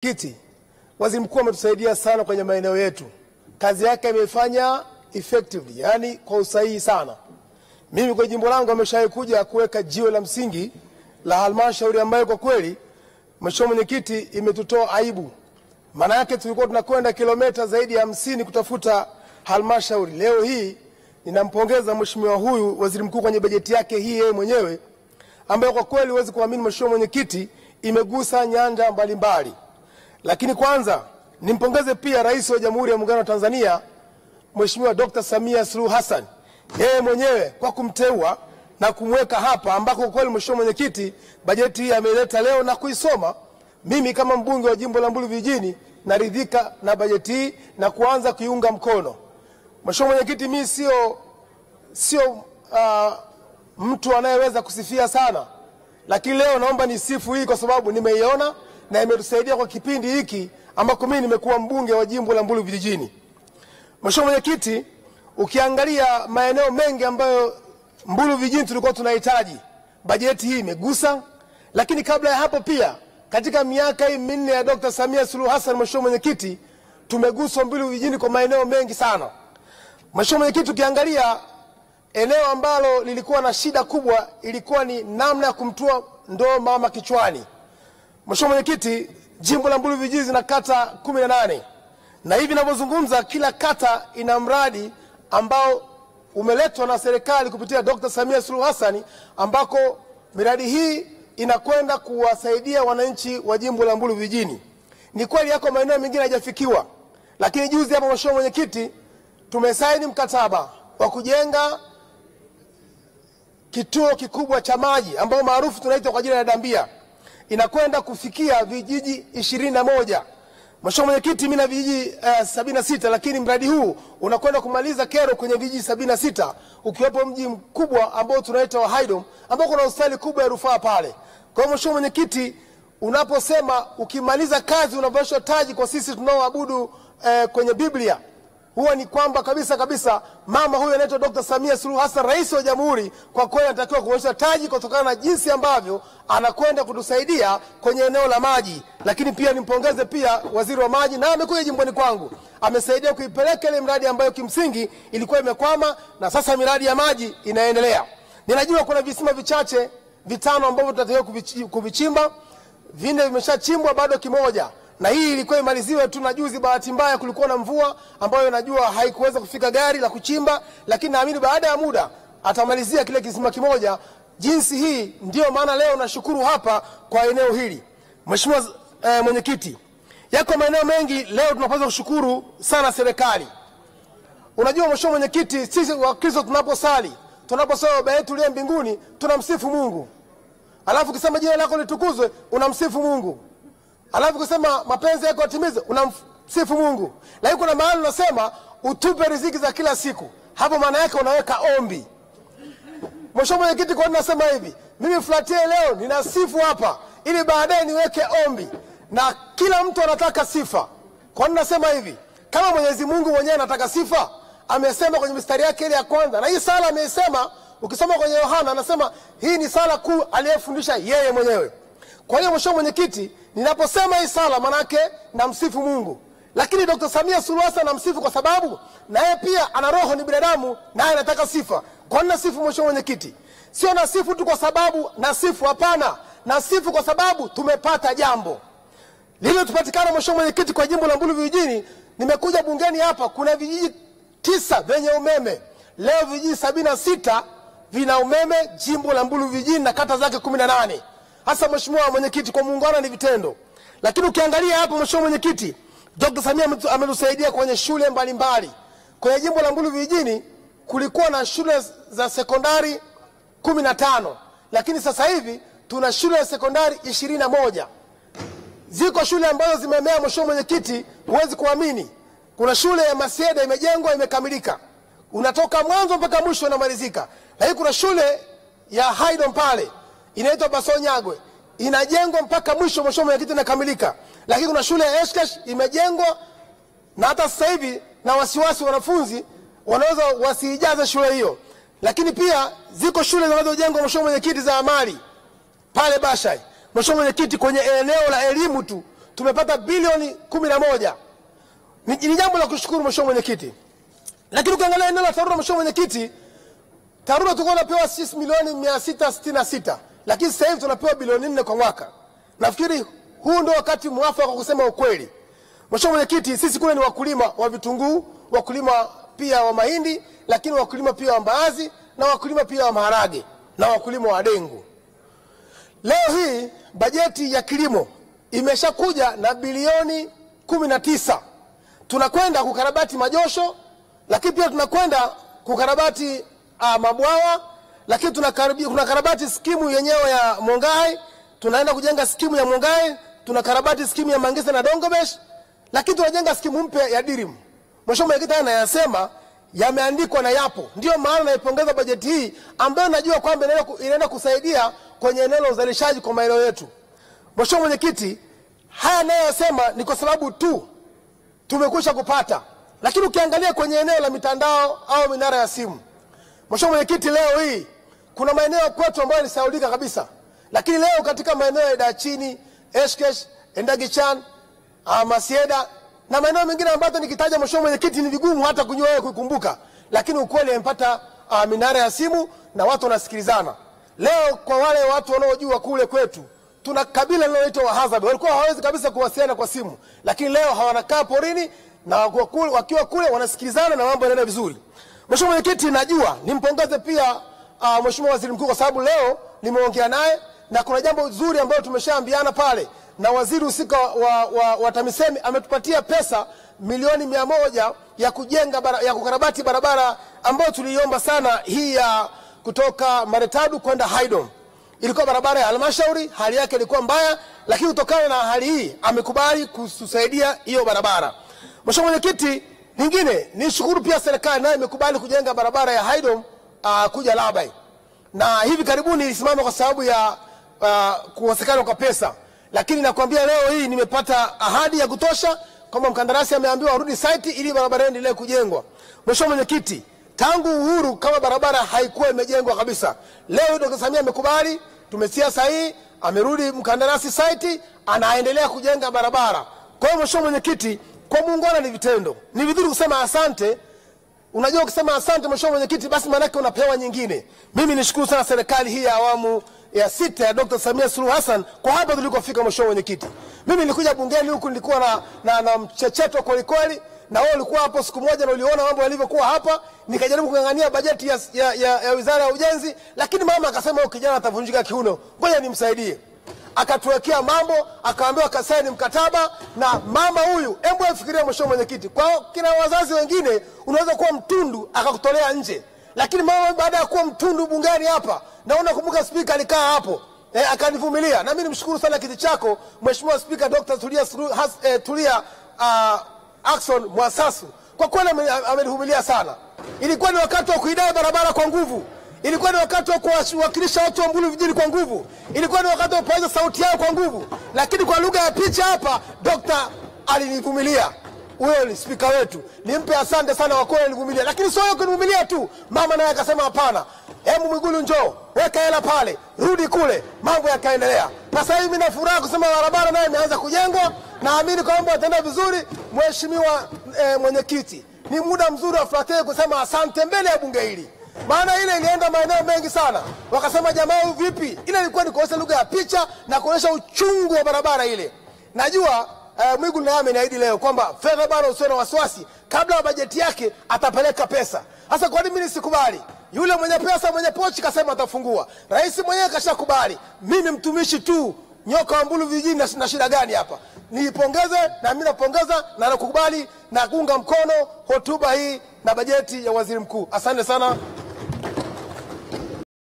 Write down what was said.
Kiti, waziri mkuu ametusaidia sana kwenye maeneo yetu. Kazi yake imefanya effectively, yani kwa usahihi sana. Mimi kwa jimbo langu ameshawahi kuja kuweka jiwe la msingi la halmashauri ambayo kwa kweli mheshimiwa mwenyekiti imetutoa aibu. Maana yake tulikuwa tunakwenda kilomita zaidi ya 50 kutafuta halmashauri. Leo hii ninampongeza mheshimiwa huyu waziri mkuu kwenye bajeti yake hii yeye mwenyewe ambayo kwa kweli huwezi kuamini mheshimiwa mwenyekiti imegusa nyanja mbalimbali. Lakini kwanza nimpongeze pia Rais wa Jamhuri ya Muungano wa Tanzania Mheshimiwa Dr. Samia Suluhu Hassan yeye mwenyewe kwa kumteua na kumweka hapa ambako kwa kweli mheshimiwa mwenyekiti bajeti hii ameleta leo na kuisoma. Mimi kama mbunge wa jimbo la Mbulu Vijijini naridhika na bajeti hii na kuanza kuiunga mkono. Mheshimiwa mwenyekiti, mimi sio mtu anayeweza kusifia sana, lakini leo naomba nisifu hii kwa sababu nimeiona na imetusaidia kwa kipindi hiki ambako mimi nimekuwa mbunge wa jimbo la Mbulu Vijijini. Mheshimiwa mwenyekiti, ukiangalia maeneo mengi ambayo Mbulu Vijijini tulikuwa tunahitaji, bajeti hii imegusa. Lakini kabla ya hapo pia katika miaka hii minne ya Dr. Samia Suluhu Hassan mheshimiwa mwenyekiti tumeguswa Mbulu Vijijini kwa maeneo mengi sana. Mheshimiwa mwenyekiti, ukiangalia eneo ambalo lilikuwa na shida kubwa ilikuwa ni namna ya kumtua ndoo mama kichwani. Mheshimiwa mwenyekiti, jimbo la Mbulu Vijijini zina kata 18 na hivi ninavyozungumza kila kata ina mradi ambao umeletwa na serikali kupitia Dr. Samia Suluhu Hassan ambako miradi hii inakwenda kuwasaidia wananchi wa jimbo la Mbulu Vijijini. Ni kweli yako maeneo mengine hajafikiwa, lakini juzi hapa mheshimiwa mwenyekiti tumesaini mkataba wa kujenga kituo kikubwa cha maji ambao maarufu tunaita kwa jina la Dambia. Inakwenda kufikia vijiji 21. Mheshimiwa mwenyekiti, mimi na vijiji 76, lakini mradi huu unakwenda kumaliza kero kwenye vijiji 76 ukiwepo mji mkubwa ambao tunaita wa Haydom ambao kuna hospitali kubwa ya rufaa pale. Kwa hiyo mheshimiwa mwenyekiti, unaposema ukimaliza kazi unavyoshwa taji kwa sisi tunaoabudu kwenye Biblia, huwa ni kwamba kabisa mama huyu anaitwa Dr. Samia Suluhu Hassan rais wa Jamhuri kwa kweli anatakiwa kuonyesha taji kutokana na jinsi ambavyo anakwenda kutusaidia kwenye eneo la maji. Lakini pia nimpongeze pia waziri wa maji na amekuja jimboni kwangu amesaidia kuipeleka ile mradi ambayo kimsingi ilikuwa imekwama na sasa miradi ya maji inaendelea. Ninajua kuna visima vichache 5 ambavyo tunatakiwa kuvichimba, 4 vimeshachimbwa bado kimoja. Na hii ilikuwa imaliziwe tu na juzi bahati mbaya kulikuwa na mvua ambayo najua haikuweza kufika gari la kuchimba, lakini naamini baada ya muda atamalizia kile kisima kimoja. Jinsi hii ndio maana leo nashukuru hapa kwa eneo hili. Mheshimiwa mwenyekiti, yako maeneo mengi leo tunapaswa kushukuru sana serikali. Unajua mheshimiwa mwenyekiti, sisi Wakristo tunaposali, tunaposoma Baba yetu uliye mbinguni, tunamsifu Mungu. Alafu ukisema jina lako litukuzwe, unamsifu Mungu. Alafu kusema mapenzi yako yatimizwe, unamsifu Mungu. Lakini kuna mahali unasema utupe riziki za kila siku. Hapo maana yake unaweka ombi. Mheshimiwa mwenyekiti, kwa nini nasema hivi? Mimi flatie leo ninasifu hapa ili baadaye niweke ombi. Na kila mtu anataka sifa. Kwa nini nasema hivi? Kama Mwenyezi Mungu mwenyewe anataka sifa, amesema kwenye mistari yake ile ya kwanza. Na hii sala ameisema, ukisoma kwenye Yohana anasema hii ni sala kuu aliyefundisha yeye mwenyewe. Kwa hiyo mheshimiwa mwenyekiti, ninaposema hii sala manake namsifu Mungu. Lakini Dr. Samia Suluhu Hassan namsifu kwa sababu na yeye pia ana roho, ni binadamu na yeye anataka sifa. Kwa nini nasifu mheshimiwa mwenyekiti? Sio nasifu tu kwa sababu nasifu, hapana. Nasifu kwa sababu tumepata jambo. Lile tupatikana mheshimiwa mwenyekiti kwa jimbo la Mbulu Vijijini, nimekuja bungeni hapa kuna vijiji 9 vyenye umeme. Leo vijiji 76 vina umeme jimbo la Mbulu Vijijini na kata zake 18. Hasa mheshimiwa mwenyekiti, kwa muungano ni vitendo. Lakini ukiangalia hapo mheshimiwa mwenyekiti, Dr. Samia ametusaidia kwenye shule mbalimbali. Kwenye jimbo la Mbulu Vijijini kulikuwa na shule za sekondari 15, lakini sasa hivi tuna shule ya sekondari 21. Ziko shule ambazo zimemea mheshimiwa mwenyekiti, huwezi kuamini. Kuna shule ya Masieda imejengwa imekamilika. Unatoka mwanzo mpaka mwisho unamalizika. Lakini kuna shule ya Haydom pale inaitwa Basonyagwe inajengwa mpaka mwisho mheshimiwa mwenyekiti inakamilika. Lakini kuna shule ya Eshkesh imejengwa na hata sasa hivi na wasiwasi wanafunzi wanaweza wasiijaze shule hiyo. Lakini pia ziko shule zinazojengwa mheshimiwa mwenyekiti za amali pale Bashai. Mheshimiwa mwenyekiti, kwenye eneo la elimu tu tumepata bilioni 11. Ni jambo la kushukuru Mheshimiwa Mwenyekiti. Lakini ukiangalia eneo la TARURA, Mheshimiwa Mwenyekiti, TARURA tulikuwa tunapewa sisi milioni 666, lakini sasa hivi tunapewa bilioni 4 kwa mwaka. Nafikiri huu ndio wakati mwafaka wa kusema ukweli. Mheshimiwa Mwenyekiti, sisi kule ni wakulima wa vitunguu, wakulima pia wa mahindi, lakini wakulima pia wa mbaazi, na wakulima pia wa maharage, na wakulima wa dengu. Leo hii bajeti ya kilimo imeshakuja na bilioni 19. Tunakwenda kukarabati majosho, lakini pia tunakwenda kukarabati mabwawa, lakini tunakarabati skimu yenyewe ya Mongai, tunaenda kujenga skimu ya Mongai, tunakarabati skimu ya Mangisa na Dongobesh, lakini tunajenga skimu mpya ya Dirim. Mheshimiwa Mwenyekiti anayasema yameandikwa na yapo. Ndio maana naipongeza bajeti hii ambayo najua kwamba inaenda kusaidia kwenye eneo la uzalishaji kwa maeneo yetu. Mheshimiwa Mwenyekiti, haya nayosema ni kwa sababu tu tumekwisha kupata. Lakini ukiangalia kwenye eneo la mitandao au minara ya simu, Mheshimiwa Mwenyekiti, leo hii kuna maeneo kwetu ambayo ni saulika kabisa. Lakini leo katika maeneo ya Dachini, Eshkesh, Endagichan, Masieda na maeneo mengine ambayo nikitaja Mheshimiwa Mwenyekiti ni vigumu hata kunywa wewe kukumbuka, lakini ukweli amepata minara ya simu na watu wanasikilizana. Leo kwa wale watu wanaojua kule kwetu, tuna kabila linaloitwa Wahadzabe. Walikuwa hawawezi kabisa kuwasiliana kwa simu, lakini leo hawanakaa porini na wakiwa kule wanasikilizana na mambo yanaenda vizuri. Mheshimiwa Mwenyekiti, najua nimpongeze pia Mheshimiwa Waziri Mkuu kwa sababu leo nimeongea naye na kuna jambo zuri ambalo tumeshaambiana pale, na waziri husika wa TAMISEMI ametupatia pesa milioni 100 ya kujenga ya kukarabati barabara ambayo tuliomba sana, hii ya kutoka Maretadu kwenda Haydom. Ilikuwa barabara ya halmashauri, hali yake ilikuwa mbaya, lakini kutokana na hali hii amekubali kutusaidia hiyo barabara. Mheshimiwa Mwenyekiti, nyingine nishukuru pia serikali nayo imekubali kujenga barabara ya Haydom kuja Labai. Na hivi karibuni ilisimama kwa sababu ya kukosekana kwa pesa. Lakini nakwambia leo hii nimepata ahadi ya kutosha kwamba mkandarasi ameambiwa arudi site ili barabara iendelee kujengwa. Mheshimiwa Mwenyekiti, tangu uhuru kama barabara haikuwa imejengwa kabisa. Leo Dr. Samia amekubali, tumetia sahihi, amerudi mkandarasi site, anaendelea kujenga barabara. Kwa hiyo Mheshimiwa Mwenyekiti, kwa muungano ni vitendo. Ni vizuri kusema asante. Unajua ukisema asante Mheshimiwa Mwenyekiti, basi maana yake unapewa nyingine. Mimi nishukuru sana serikali hii ya awamu ya 6 ya Dr. Samia Suluhu Hassan kwa hapa tulikofika. Mheshimiwa Mwenyekiti, mimi nilikuja bungeni huku, nilikuwa na mchecheto kweli kweli, na wewe ulikuwa hapo siku moja na uliona mambo yalivyokuwa hapa. Nikajaribu kungangania bajeti ya Wizara ya Ujenzi, lakini mama akasema huyu kijana atavunjika kiuno, ngoja nimsaidie. Akatuwekea mambo, akaambiwa kasaini mkataba na mama huyu. Hebu afikiria Mheshimiwa Mwenyekiti, kwa kina wazazi wengine unaweza kuwa mtundu akakutolea nje, lakini mama baada ya kuwa mtundu bungeni hapa, naona kumbuka spika alikaa hapo akanivumilia. Na mimi nimshukuru sana kiti chako Mheshimiwa Spika Dr. Tulia Ackson Mwasasu, kwa kweli amenivumilia sana. Ilikuwa ni wakati wa kuidai barabara kwa nguvu. Ilikuwa ni wakati wa kuwakilisha watu wa Mbulu vijijini kwa nguvu. Ilikuwa ni wakati wa kupaza sauti yao kwa nguvu. Lakini kwa lugha ya picha hapa Dr. alinivumilia. Huyo ni spika wetu. Nimpe asante sana kwa kweli alinivumilia. Lakini sio yeye kunivumilia tu. Mama naye akasema hapana. Hebu Mwigulu njoo, weka hela pale, rudi kule, mambo yakaendelea. Na sasa hivi nina furaha kusema barabara nayo imeanza kujengwa. Naamini kwamba wataenda vizuri. Mheshimiwa Mwenyekiti, ni muda mzuri wa furaha kusema asante mbele ya bunge hili. Maana ile ilienda maeneo mengi sana. Wakasema jamaa huyu vipi? Ile ilikuwa ni kuonyesha lugha ya picha na kuonyesha uchungu wa barabara ile. Najua Mwigulu naye ameniahidi leo kwamba fedha bado usiwe na wasiwasi, kabla ya bajeti yake atapeleka pesa. Sasa kwa nini mimi nisikubali? Yule mwenye pesa, mwenye pochi kasema atafungua. Rais mwenyewe kashakubali. Mimi mtumishi tu, nyoka wa Mbulu vijijini, na shida gani hapa? Niipongeze na mimi napongeza na nakubali na kuunga mkono hotuba hii na bajeti ya Waziri Mkuu. Asante sana.